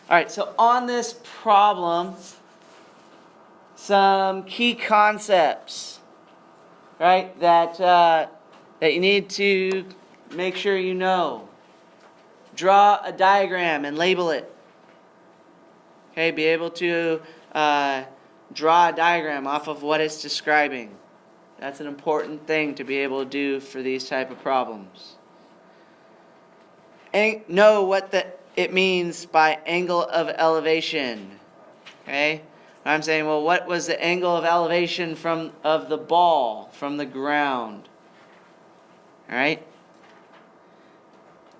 All right, so on this problem, some key concepts, right, that you need to make sure you know. Draw a diagram and label it. Okay, be able to draw a diagram off of what it's describing. That's an important thing to be able to do for these type of problems. And know what it means by angle of elevation. Okay? I'm saying, well, what was the angle of elevation of the ball from the ground? All right?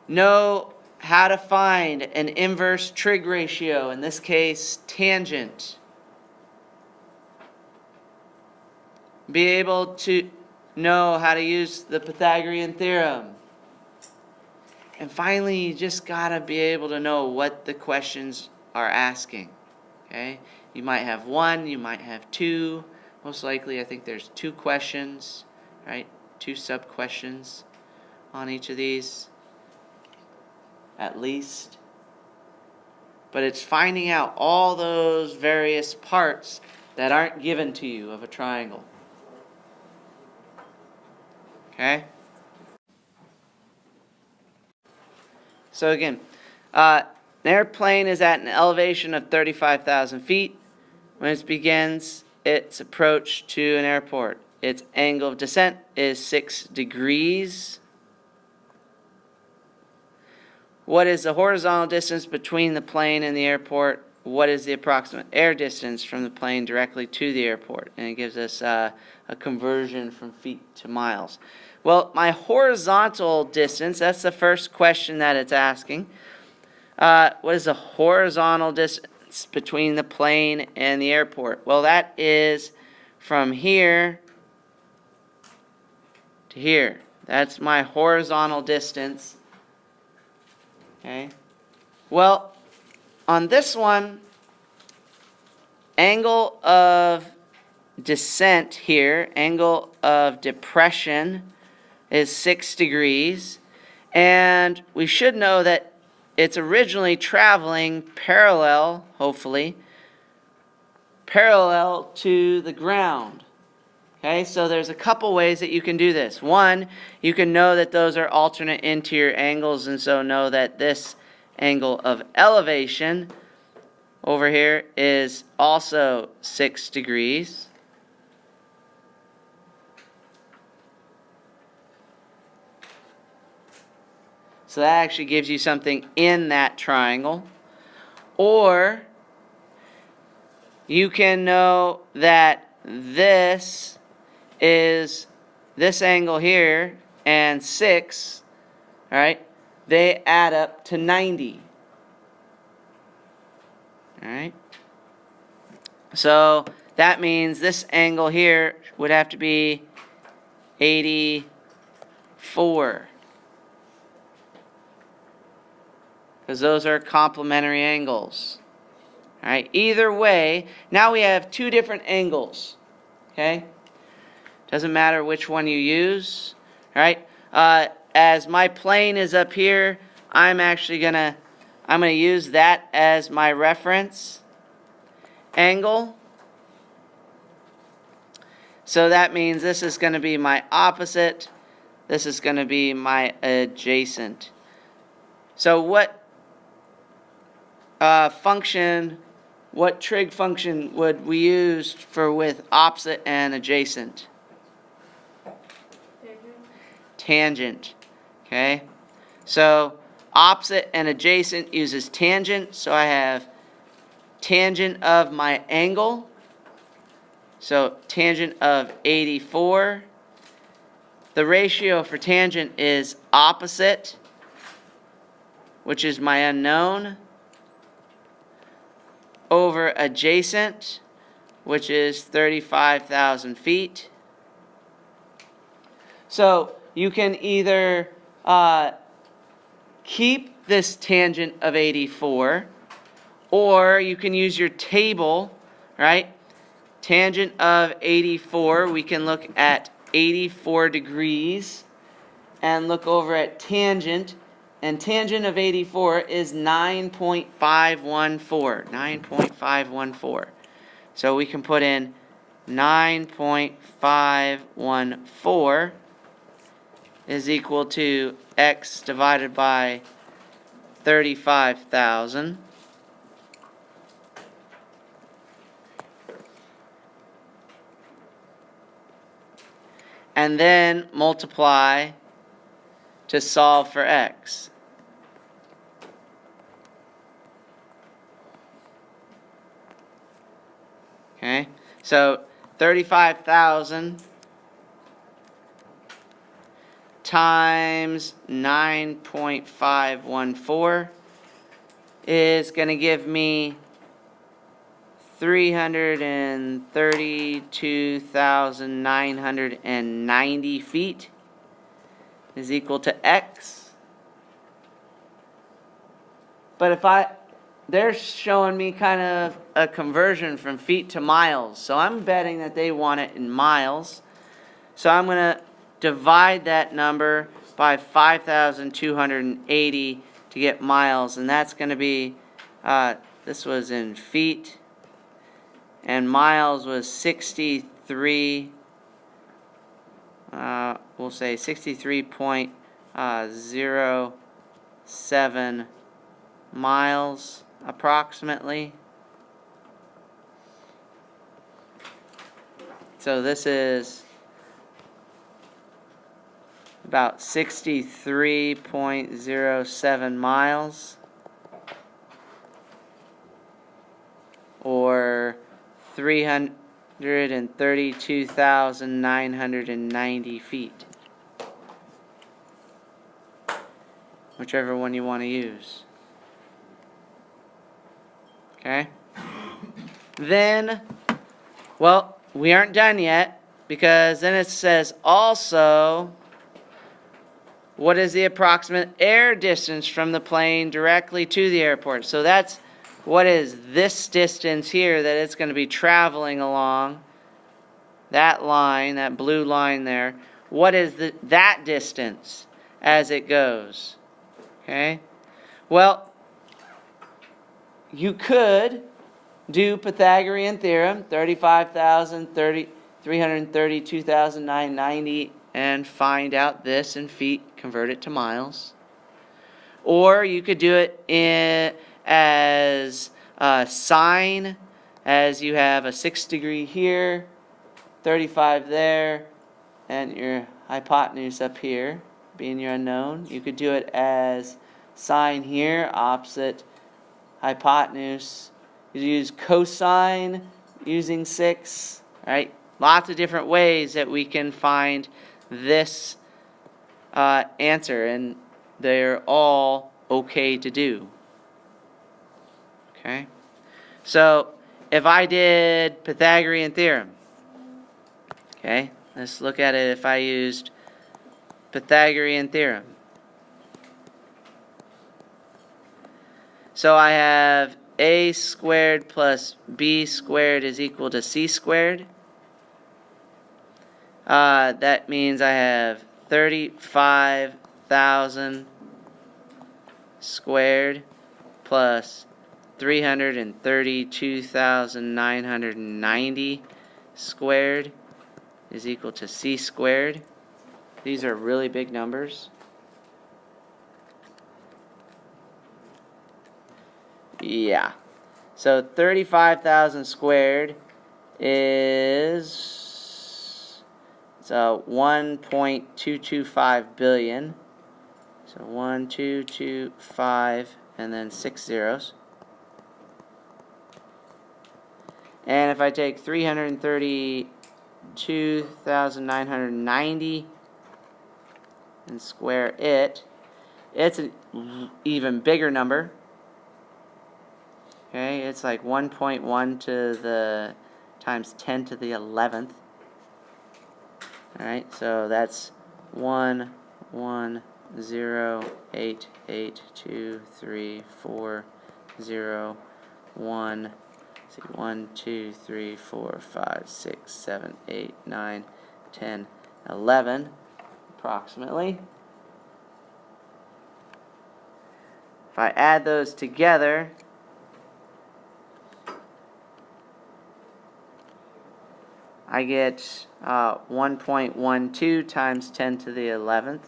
Know how to find an inverse trig ratio, in this case, tangent. Be able to know how to use the Pythagorean theorem. And finally, you just got to be able to know what the questions are asking. Okay? You might have one, you might have two. Most likely, I think there's 2 questions, right? 2 sub-questions on each of these, at least. But it's finding out all those various parts that aren't given to you of a triangle. Okay? So again, an airplane is at an elevation of 35,000 feet. When it begins its approach to an airport, its angle of descent is 6 degrees. What is the horizontal distance between the plane and the airport? What is the approximate air distance from the plane directly to the airport? And it gives us a conversion from feet to miles. Well, my horizontal distance, that's the first question that it's asking. What is the horizontal distance between the plane and the airport? Well, that is from here to here. That's my horizontal distance. Okay. Well, on this one, angle of descent here, angle of depression is 6 degrees. And we should know that it's originally traveling parallel, hopefully, parallel to the ground. Okay, so there's a couple ways that you can do this. One, you can know that those are alternate interior angles, and so know that this angle of elevation over here is also 6 degrees. So that actually gives you something in that triangle. Or you can know that this is this angle here and 6, all right, they add up to 90. All right. So that means this angle here would have to be 84. Because those are complementary angles. All right, either way, now we have 2 different angles. Okay? Doesn't matter which one you use. All right? As my plane is up here, I'm gonna use that as my reference angle. So that means this is going to be my opposite. This is going to be my adjacent. So what trig function would we use for with opposite and adjacent? Tangent. Okay? So opposite and adjacent uses tangent. So I have tangent of my angle. So tangent of 84. The ratio for tangent is opposite, which is my unknown, over adjacent, which is 35,000 feet. So you can either keep this tangent of 84, or you can use your table, right? Tangent of 84, we can look at 84 degrees and look over at tangent And tangent of 84 is 9.514. 9.514. So we can put in 9.514 is equal to x divided by 35,000. And then multiply to solve for x. Okay, so 35,000 times 9.514 is going to give me 332,990 feet is equal to x. But if they're showing me kind of a conversion from feet to miles. So I'm betting that they want it in miles. So I'm going to divide that number by 5,280 to get miles. And that's going to be, this was in feet. And miles was 63, we'll say 63.07 miles approximately. So this is about 63.07 miles, or 332,990 feet. Whichever one you want to use. Okay? Then, well, we aren't done yet, because then it says also, what is the approximate air distance from the plane directly to the airport? So that's what is this distance here that it's going to be traveling along. That line, that blue line there. What is that distance as it goes? Okay? Well, you could do Pythagorean theorem, 332,990, and find out this in feet, convert it to miles. Or you could do it as sine, as you have a 6-degree here, 35 there, and your hypotenuse up here, being your unknown. You could do it as sine here, opposite hypotenuse. You use cosine using 6, right? Lots of different ways that we can find this answer, and they're all okay to do. Okay? So, if I did Pythagorean theorem, okay, let's look at it if I used Pythagorean theorem. So I have a squared plus b squared is equal to c squared. That means I have 35,000 squared plus 332,990 squared is equal to c squared. These are really big numbers. Yeah. So 35,000 squared is 1.225 billion. So 1,225 and then 6 zeros. And if I take 332,990 and square it, it's an even bigger number. Okay, it's like 1.1 to the times 10 to the 11th. Alright, so that's 1, 1, 0, 8, 8, 2, 3, 4, 0, 1, 1, 2, 3, 4, 5, 6, 7, 8, 9, 10, 11, approximately. if I add those together, I get 1.12 times 10 to the 11th.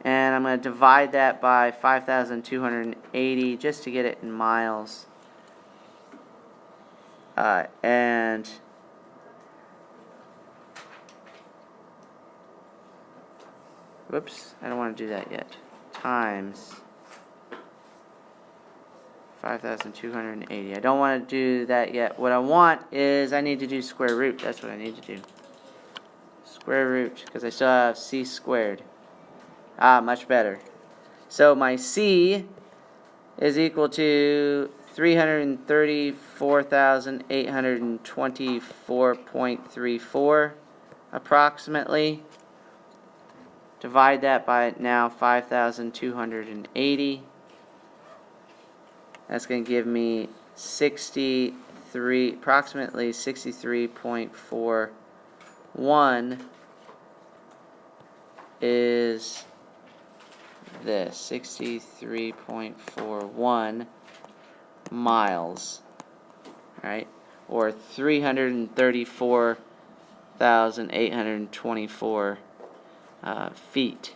And I'm going to divide that by 5,280 just to get it in miles. And whoops, I don't want to do that yet. Times 5,280. I don't want to do that yet. What I want is I need to do square root. That's what I need to do. Square root, because I still have c squared. Much better. So my c is equal to 334,824.34 approximately. Divide that by now 5,280. That's going to give me approximately 63.41 is this, 63.41 miles, right? Or 334,824 feet.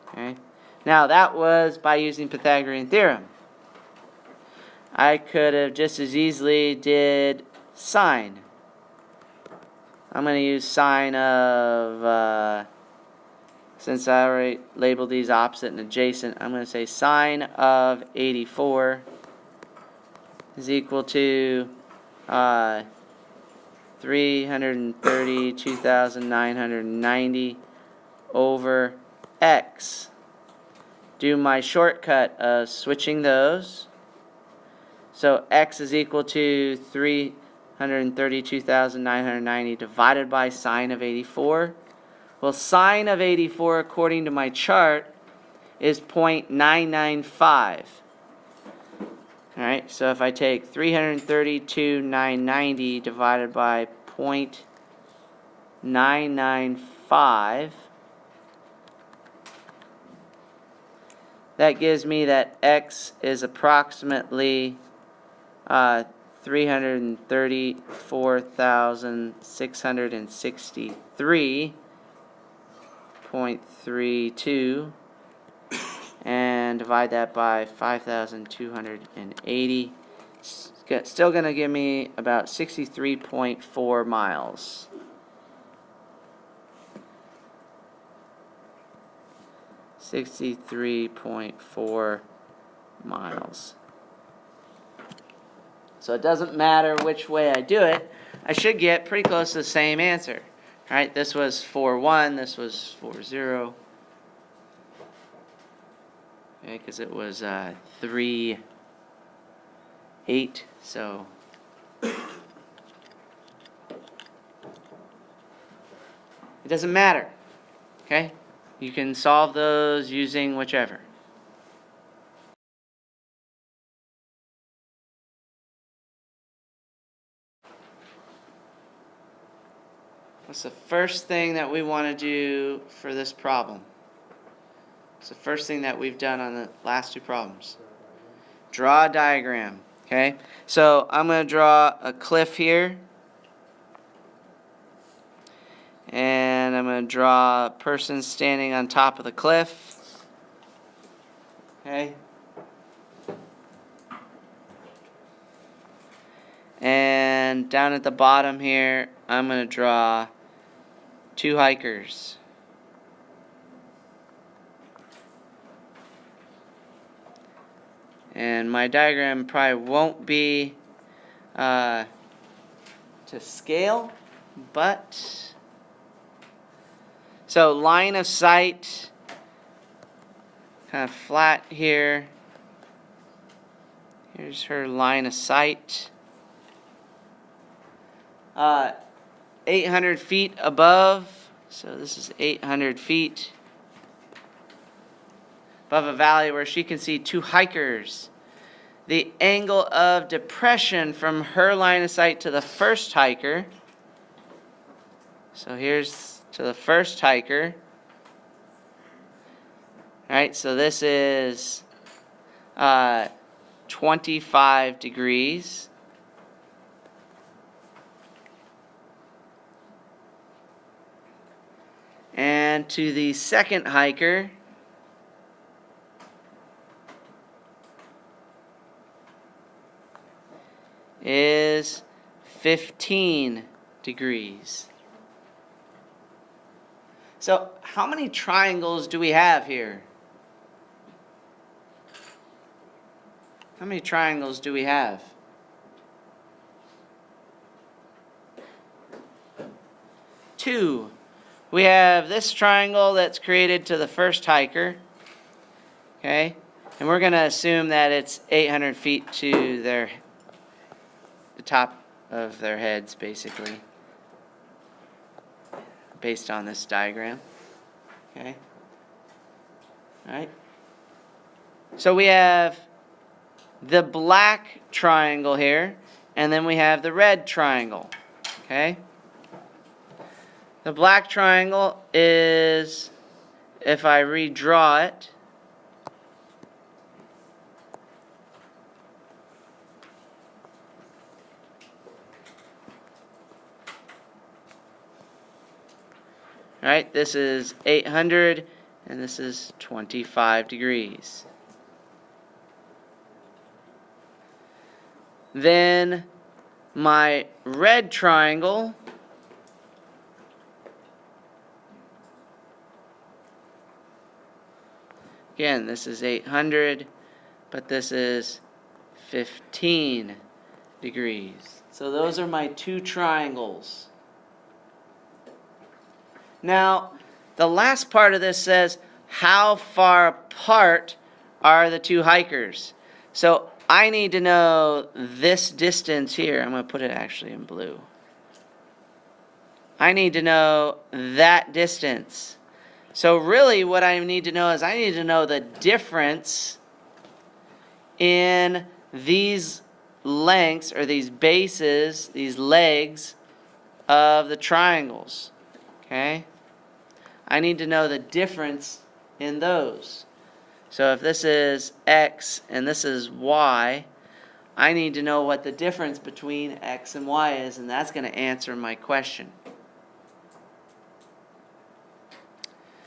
Okay. Now that was by using Pythagorean theorem. I could have just as easily did sine. I'm going to use sine of, since I already labeled these opposite and adjacent, I'm going to say sine of 84 is equal to 332,990 over x. Do my shortcut of switching those. So x is equal to 332,990 divided by sine of 84. Well, sine of 84, according to my chart, is 0.995. Alright, so if I take 332,990 divided by 0.995, that gives me that x is approximately 334,663.32, and divide that by 5,280. Still going to give me about 63.4 miles. 63.4 miles. So it doesn't matter which way I do it, I should get pretty close to the same answer. Right? This was 4-1, this was 4-0. Okay, because it was 3-8, so it doesn't matter. Okay? You can solve those using whichever. What's the first thing that we want to do for this problem? It's the first thing that we've done on the last two problems. Draw a diagram. Okay? So I'm going to draw a cliff here. And I'm going to draw a person standing on top of the cliff. Okay? And down at the bottom here, I'm going to draw two hikers. And my diagram probably won't be to scale, but so line of sight, kind of flat here. Here's her line of sight. 800 feet above, so this is 800 feet above a valley where she can see two hikers. The angle of depression from her line of sight to the first hiker, so here's to the first hiker, Alright, so this is 25 degrees. And to the second hiker, is 15 degrees. So how many triangles do we have here? How many triangles do we have? Two. We have this triangle that's created to the first hiker. Okay? And we're going to assume that it's 800 feet to the top of their heads, basically, based on this diagram. Okay? All right? So we have the black triangle here, and then we have the red triangle. Okay? The black triangle is, if I redraw it, right, this is 800 and this is 25 degrees. Then my red triangle again, this is 800, but this is 15 degrees. So those are my two triangles. Now, the last part of this says, how far apart are the two hikers? So I need to know this distance here. I'm going to put it actually in blue. I need to know that distance. So really what I need to know is I need to know the difference in these lengths or these bases, these legs of the triangles. Okay? I need to know the difference in those. So if this is x and this is y, I need to know what the difference between x and y is, and that's going to answer my question.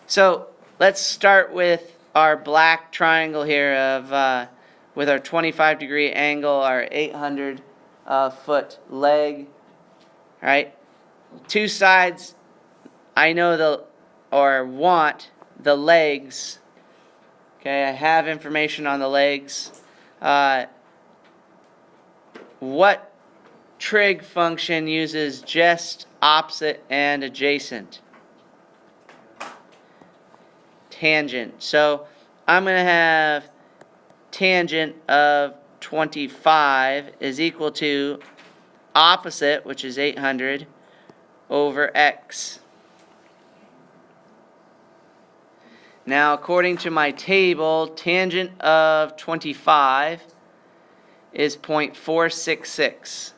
So let's start with our black triangle here of with our 25-degree angle, our 800 foot leg. All right, two sides. I know want the legs. Okay, I have information on the legs. What trig function uses just, opposite, and adjacent? Tangent. So I'm going to have tangent of 25 is equal to opposite, which is 800, over x. Now, according to my table, tangent of 25 is 0.466.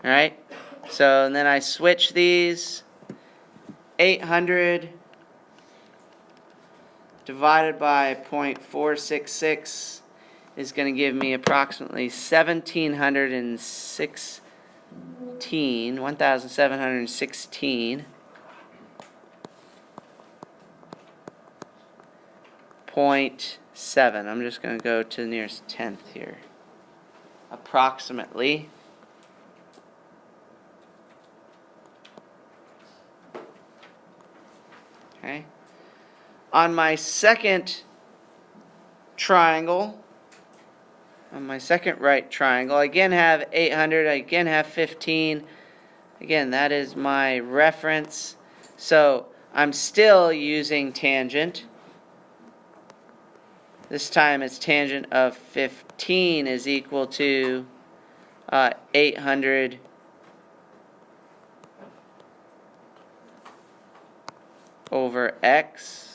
All right, so and then I switch these. 800 divided by 0.466 is going to give me approximately 1716.7. I'm just going to go to the nearest tenth here. Approximately. Okay. On my second triangle, on my second right triangle, I again have 800, I again have 15. Again, that is my reference. So I'm still using tangent. This time it's tangent of 15 is equal to 800 over x.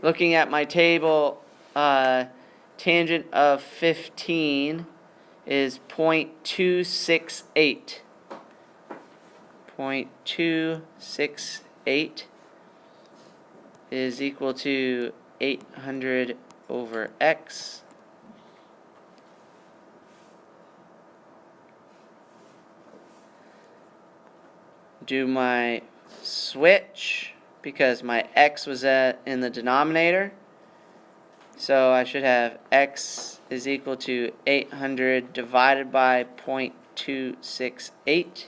Looking at my table, tangent of 15 is 0.268. 0.268 is equal to 800 over x. Do my switch because my x was in the denominator. So I should have x is equal to 800 divided by 0.268.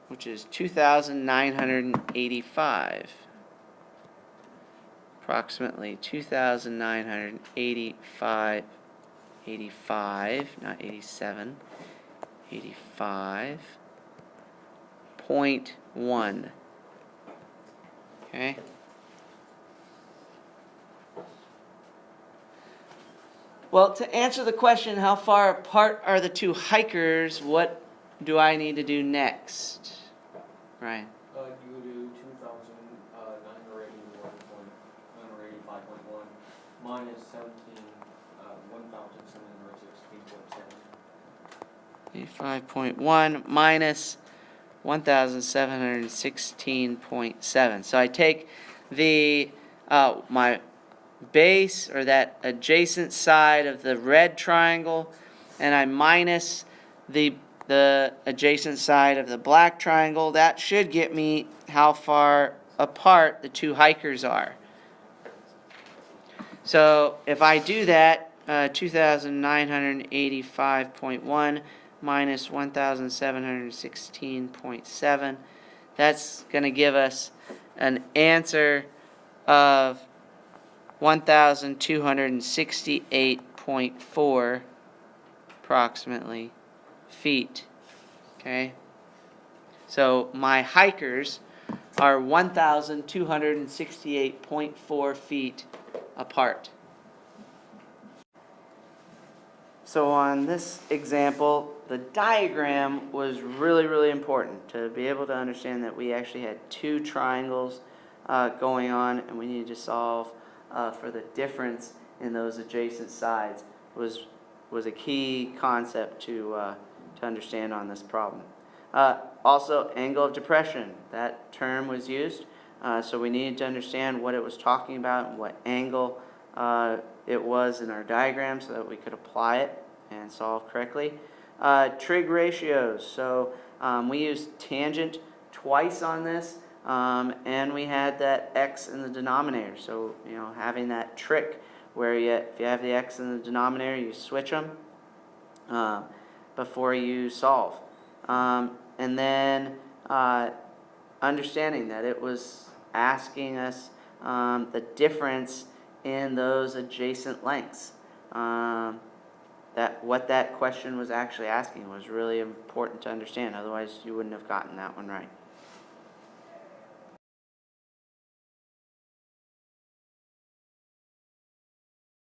Which is 2,985. Approximately 2,985, 85, not 87, 85.1. Okay. Well, to answer the question, how far apart are the two hikers, what do I need to do next? Ryan? You do 2,985.1 minus 1,716.7. 85.1 minus 1,716.7. So I take the my base, or that adjacent side of the red triangle, and I minus the adjacent side of the black triangle. That should get me how far apart the two hikers are. So if I do that, 2,985.1 minus 1,716.7, that's going to give us an answer of 1,268.4 approximately feet. Okay? So my hikers are 1,268.4 feet apart. So on this example, the diagram was really, really important to be able to understand that we actually had two triangles going on, and we needed to solve for the difference in those adjacent sides. Was a key concept to understand on this problem. Also, angle of depression, that term was used, so we needed to understand what it was talking about and what angle it was in our diagram so that we could apply it and solve correctly. Trig ratios, so we used tangent twice on this, and we had that x in the denominator, so having that trick where if you have the x in the denominator, you switch them before you solve. And then understanding that it was asking us the difference in those adjacent lengths. What that question was actually asking was really important to understand, otherwise you wouldn't have gotten that one right.